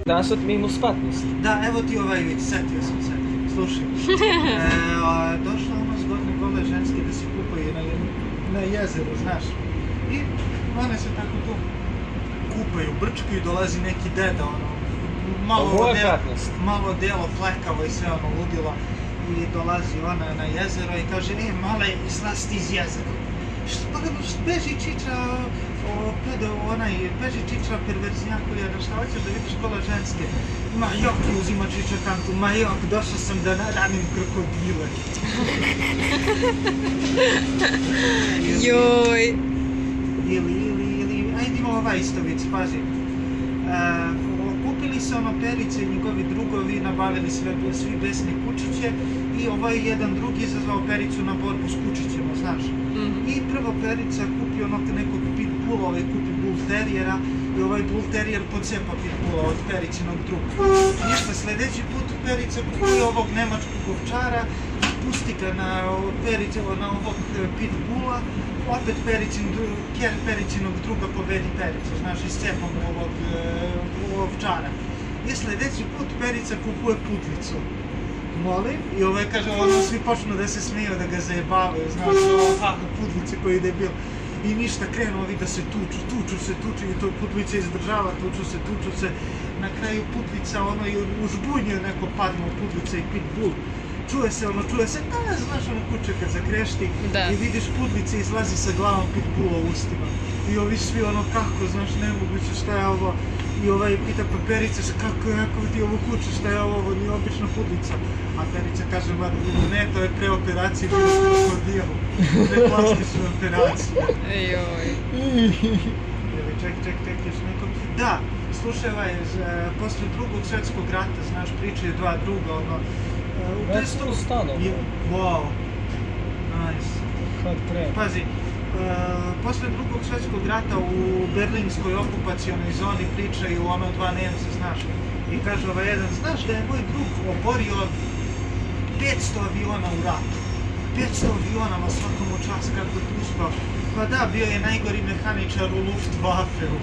Danas mi imamo spatnost. Da, evo ti ovaj vic, setio sam se. Slušaj, došla ona zgodne gole ženske da se kupaju na jezeru, znaš. I one se tako tu kupaju, brčkaju, dolazi neki deda, ono, malo delo flekavo i sve ono ludilo. I dolazi ona na jezero i kaže, male, izlazi iz jezera. Beži čiča, beži čiča perverznjaku, jer šta hoćeš da vidiš gola ženske? Ma jok, uzima čiča kantu, ma jok, došao sam da naranim krokodile. Joj. Ili, ajde ima ova isto vic, pazi. Kupili se ono Perica i njegovi drugovi, nabavili svi besne kučiće i ovaj jedan drugi izazvao Pericu na borbu s kučićima, znaš. I prvo Perica kupi nekog pitbulla, ovaj kupi bull terijera i ovaj bull terijer podcepa pitbulla od Pericinog druga. Ništa, sledeći put Perica kupuje ovog nemačkog ovčara, pusti ga na ovog pitbulla, opet Pericinog druga pobedi Pericu, znaš, iscepom ovog ovčara. I sledeći put Perica kupuje putlicu. Molim, i ovaj kaže, svi počnu da se smiju, da ga zajebavaju, znaš, ovako putlice koji je debil. I ništa, krenu ovi da se tuču i to putlica izdržava, tuču se. Na kraju putlica, i užbunje neko padne od putlica i pitbull. Čuje se, znaš kuće kad zakrešti i vidiš putlice izlazi sa glavom pitbulla u ustima. I ovi svi kako, znaš, nemoguće, šta je ovo? I ovaj pita pa Perica, kako ti ovo kuće, šta je ovo, nije obična putlica. A Perica kaže, ne, to je pre operacije, bilo ste krokodil, pre plastične operacije. Joj. Ček, još nekom... Da, slušaj, posle drugog svjetskog rata, znaš, pričaju dva druga, Već tu stano. Wow, nice. Pazi, posle drugog svjetskog rata u berlinskoj okupacionoj zoni pričaju dva Nemca, znaš. I kaže jedan, znaš da je moj drug oborio 500 aviona u ratu. 500 aviona, ma svakom u čas kako je uspao. Pa da, bio je najgori mehaničar u Luftwaffeu.